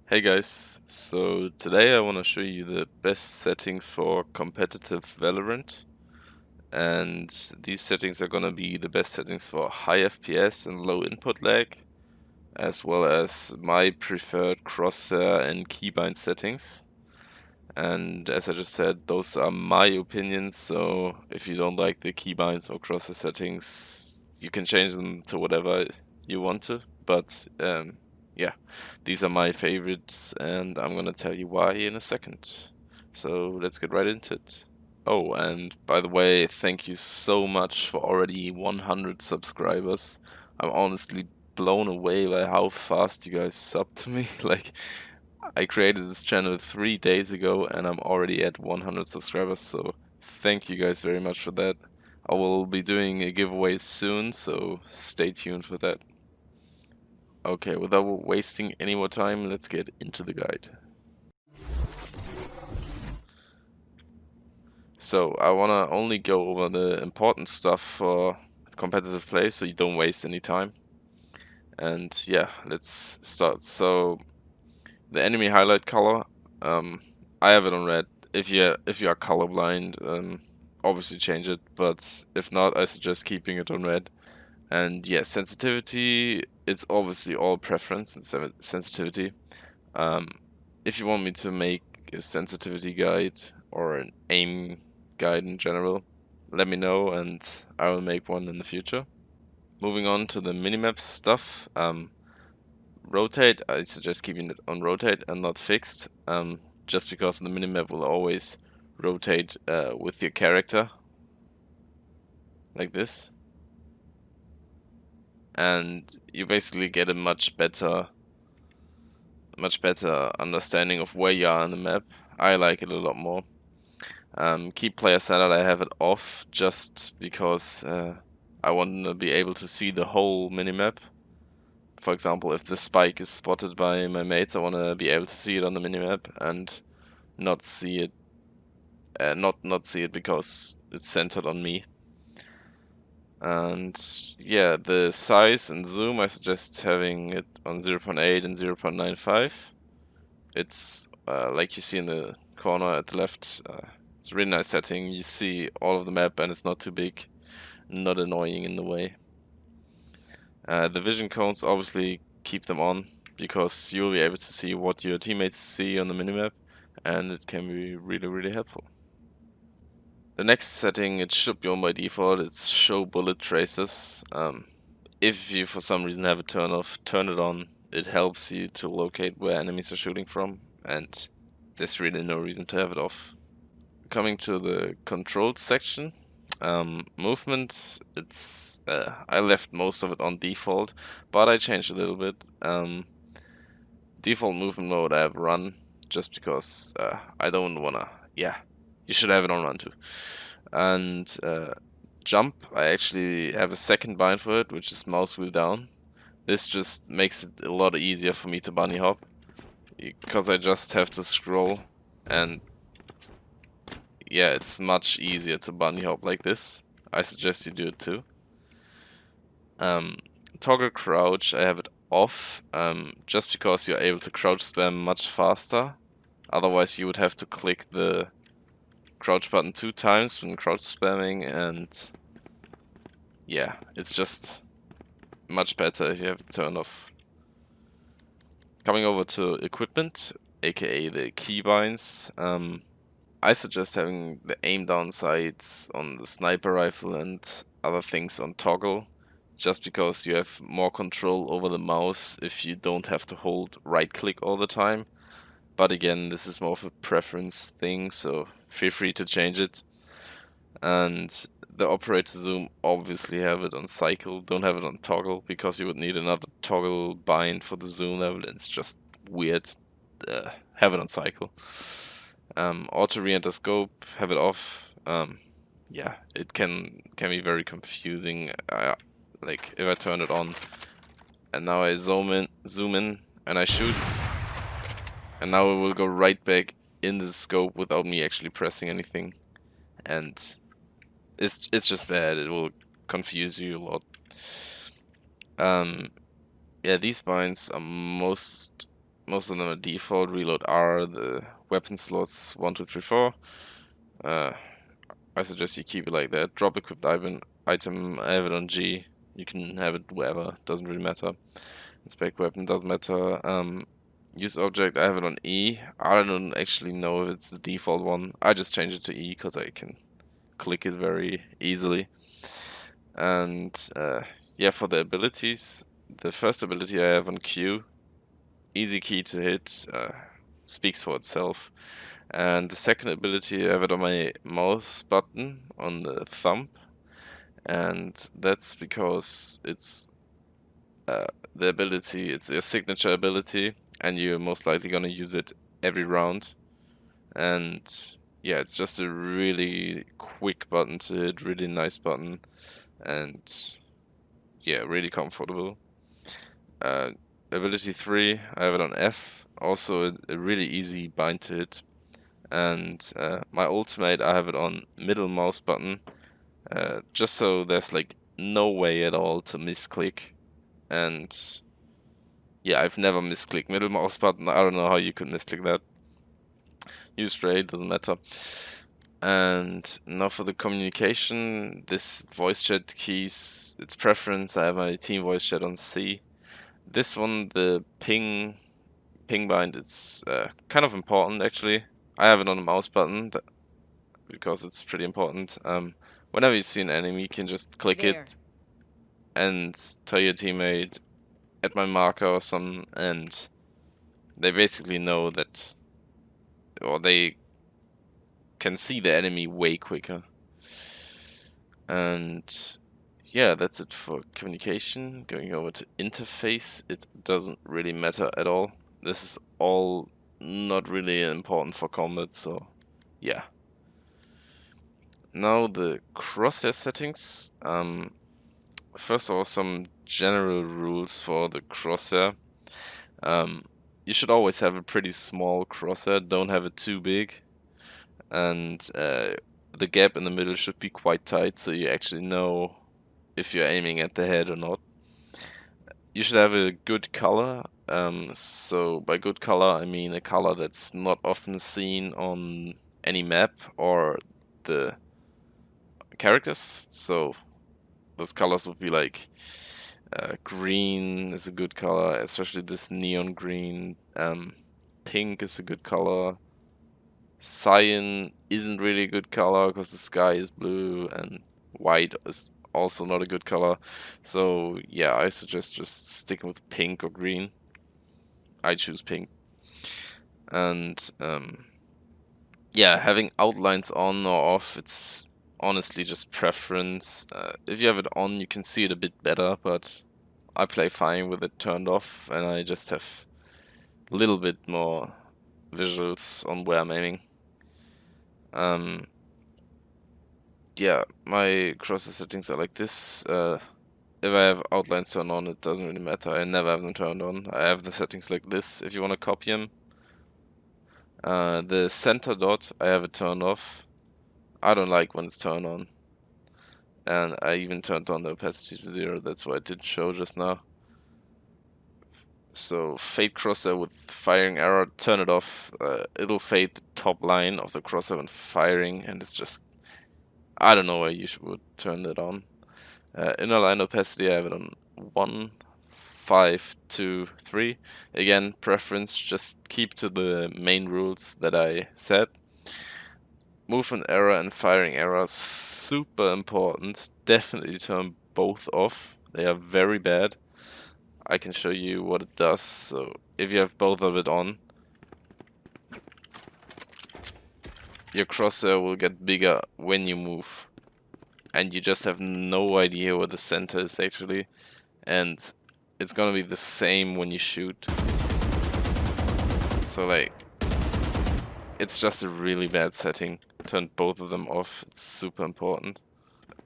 Hey guys, so today I want to show you the best settings for competitive Valorant, and these settings are gonna be the best settings for high FPS and low input lag, as well as my preferred Crosshair and Keybind settings. And as I just said, those are my opinions, so if you don't like the Keybinds or Crosshair settings, you can change them to whatever you want to, but yeah, these are my favorites, and I'm gonna tell you why in a second. So let's get right into it. Oh, and by the way, thank you so much for already 100 subscribers. I'm honestly blown away by how fast you guys sub to me. Like, I created this channel 3 days ago, and I'm already at 100 subscribers, so thank you guys very much for that. I will be doing a giveaway soon, so stay tuned for that. Okay, without wasting any more time, let's get into the guide. So, I wanna only go over the important stuff for competitive play, so you don't waste any time. And yeah, let's start. So, the enemy highlight color, I have it on red. If you are colorblind, obviously change it. But if not, I suggest keeping it on red. And yeah, sensitivity, it's obviously all preference and sensitivity. Um, if you want me to make a sensitivity guide or an aim guide in general, let me know and I will make one in the future. Moving on to the minimap stuff. Rotate, I suggest keeping it on rotate and not fixed, just because the minimap will always rotate with your character, like this. And you basically get a much better understanding of where you are on the map. I like it a lot more. Keep player centered, I have it off just because I want to be able to see the whole minimap. For example, if the spike is spotted by my mates, I want to be able to see it on the minimap and not see it, not see it because it's centered on me. And yeah, the size and zoom, I suggest having it on 0.8 and 0.95. It's like you see in the corner at the left. It's a really nice setting. You see all of the map and it's not too big, not annoying in the way. The vision cones, obviously keep them on because you'll be able to see what your teammates see on the minimap, and it can be really helpful. The next setting, it should be on by default, it's show bullet traces. If you for some reason have it turned off, turn it on. It helps you to locate where enemies are shooting from, and there's really no reason to have it off. Coming to the controls section, movement, it's I left most of it on default, but I changed a little bit. Default movement mode I have run, just because I don't wanna. Yeah, you should have it on run too. And jump, I actually have a second bind for it, which is mouse wheel down. This just makes it a lot easier for me to bunny hop, because I just have to scroll, and yeah, it's much easier to bunny hop like this. I suggest you do it too. Toggle crouch, I have it off, just because you're able to crouch spam much faster. Otherwise you would have to click the crouch button 2 times when crouch spamming, and yeah, it's just much better if you have it turned off. Coming over to equipment, aka the keybinds, I suggest having the aim down sights on the sniper rifle and other things on toggle, just because you have more control over the mouse if you don't have to hold right click all the time. But again, this is more of a preference thing, so feel free to change it. And the operator zoom, obviously have it on cycle, don't have it on toggle, because you would need another toggle bind for the zoom level, and it's just weird. Have it on cycle. Auto re-enter scope, have it off. Yeah, it can be very confusing. Like if I turn it on, and now I zoom in, and I shoot, and now it will go right back in the scope without me actually pressing anything, and it's just bad. It will confuse you a lot. Yeah, these binds are most most of them are default. Reload R, the weapon slots 1, 2, 3, 4. I suggest you keep it like that. Drop equipped item, I have it on G. You can have it wherever, doesn't really matter. Inspect weapon, doesn't matter. Use object, I have it on E. I don't actually know if it's the default one. I just changed it to E because I can click it very easily. And yeah, for the abilities, the first ability I have on Q, easy key to hit, speaks for itself. And the second ability I have it on my mouse button on the thumb, and that's because it's the ability, it's a signature ability, and you're most likely gonna use it every round. And yeah, it's just a really quick button to hit, really nice button, and yeah, really comfortable. Ability 3, I have it on F, also a really easy bind to hit. And my ultimate, I have it on middle mouse button, just so there's like no way at all to misclick. And yeah, I've never misclicked middle mouse button. I don't know how you could misclick that. Use spray, doesn't matter. And now for the communication, this voice chat keys, it's preference. I have my team voice chat on C. This one, the ping bind, it's kind of important actually. I have it on the mouse button because it's pretty important. Whenever you see an enemy, you can just click it and tell your teammate at my marker or something, and they basically know that, or they can see the enemy way quicker. And yeah, that's it for communication. Going over to interface, it doesn't really matter at all. This is all not really important for combat, so yeah. Now the crosshair settings. First of all, some general rules for the crosshair. You should always have a pretty small crosshair, don't have it too big. And the gap in the middle should be quite tight, so you actually know if you're aiming at the head or not. You should have a good color. So by good color, I mean a color that's not often seen on any map or the characters. So those colors would be like green is a good color, especially this neon green. Pink is a good color. Cyan isn't really a good color because the sky is blue, and white is also not a good color. So yeah, I suggest just sticking with pink or green. I choose pink. And yeah, having outlines on or off, it's honestly just preference. If you have it on, you can see it a bit better, but I play fine with it turned off, and I just have a little bit more visuals on where I'm aiming. Yeah, my crosshair settings are like this. If I have outlines turned on, it doesn't really matter. I never have them turned on. I have the settings like this if you want to copy them. The center dot, I have it turned off. I don't like when it's turned on. And I even turned on the opacity to 0, that's why I didn't show just now. So fade crosshair with firing arrow, turn it off. It'll fade the top line of the crosshair when firing, and it's just, I don't know why you would turn that on. Inner line opacity, I have it on 1, 5, 2, 3. Again, preference, just keep to the main rules that I said. Movement error and firing error, super important. Definitely turn both off. They are very bad. I can show you what it does. So if you have both of it on, your crosshair will get bigger when you move. And you just have no idea where the center is actually. And it's gonna be the same when you shoot. So like, it's just a really bad setting. Turn both of them off. It's super important.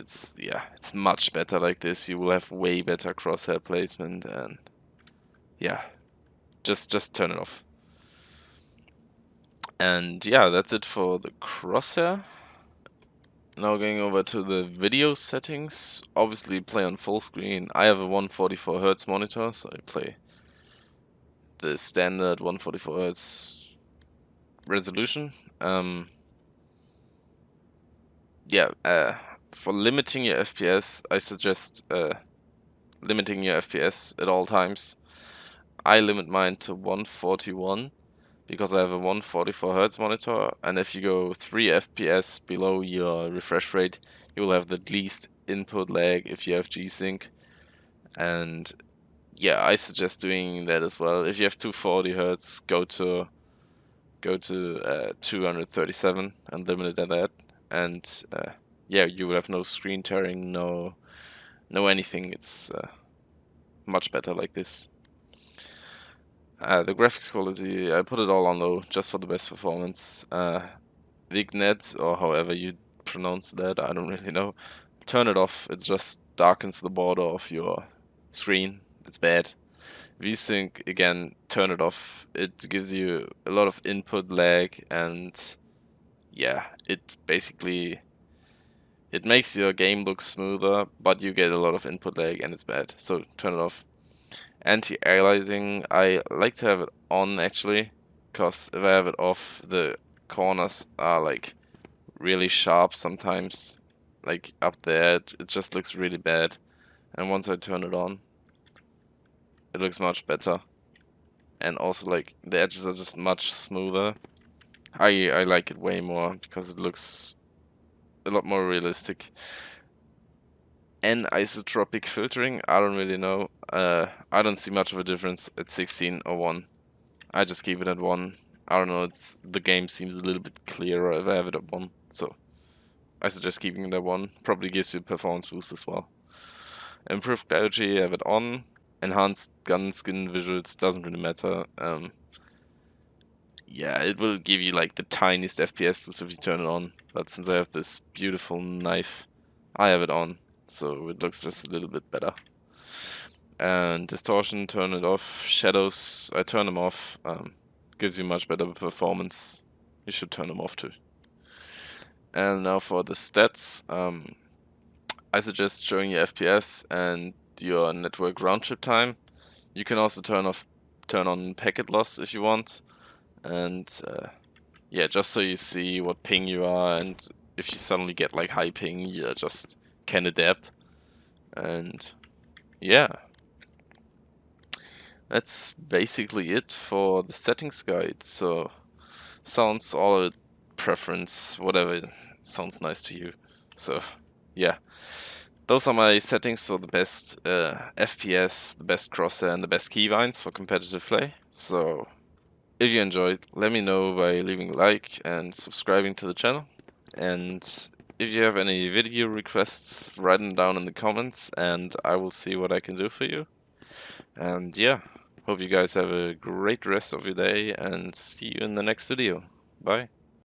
It's, yeah, it's much better like this. You will have way better crosshair placement, and yeah, just turn it off. And yeah, that's it for the crosshair. Now going over to the video settings. Obviously play on full screen. I have a 144 Hz monitor, so I play the standard 144 Hz resolution. Yeah, for limiting your FPS, I suggest limiting your FPS at all times. I limit mine to 141 because I have a 144 Hz monitor, and if you go 3 FPS below your refresh rate, you will have the least input lag if you have G-Sync. And yeah, I suggest doing that as well. If you have 240 Hz, go to 237 and limit it at that, and yeah, you will have no screen tearing, no anything. It's much better like this. The graphics quality, I put it all on low just for the best performance. Vignet, or however you pronounce that, I don't really know. Turn it off, it just darkens the border of your screen. It's bad. VSync, again, turn it off. It gives you a lot of input lag, and yeah, it basically makes your game look smoother, but you get a lot of input lag and it's bad. So turn it off. Anti-aliasing, I like to have it on actually, because if I have it off, the corners are like really sharp sometimes, like up there. It just looks really bad. And once I turn it on, it looks much better. And also like the edges are just much smoother. I like it way more because it looks a lot more realistic. Anisotropic filtering, I don't really know. I don't see much of a difference at 16 or 1. I just keep it at 1. I don't know, the game seems a little bit clearer if I have it at 1. So I suggest keeping it at 1. Probably gives you a performance boost as well. Improved clarity, have it on. Enhanced gun skin visuals, doesn't really matter. Yeah, it will give you like the tiniest FPS boost if you turn it on. But since I have this beautiful knife, I have it on. So it looks just a little bit better. And distortion, turn it off. Shadows, I turn them off. Gives you much better performance. You should turn them off too. And now for the stats, I suggest showing your FPS and your network round trip time. You can also turn on packet loss if you want. And yeah, just so you see what ping you are, and if you suddenly get like high ping, you just can adapt. And yeah, that's basically it for the settings guide. So sounds all preference, whatever sounds nice to you. So yeah, those are my settings for the best FPS, the best Crosshair, and the best Keybinds for competitive play. So if you enjoyed, let me know by leaving a like and subscribing to the channel. And if you have any video requests, write them down in the comments and I will see what I can do for you. And yeah, hope you guys have a great rest of your day and see you in the next video. Bye.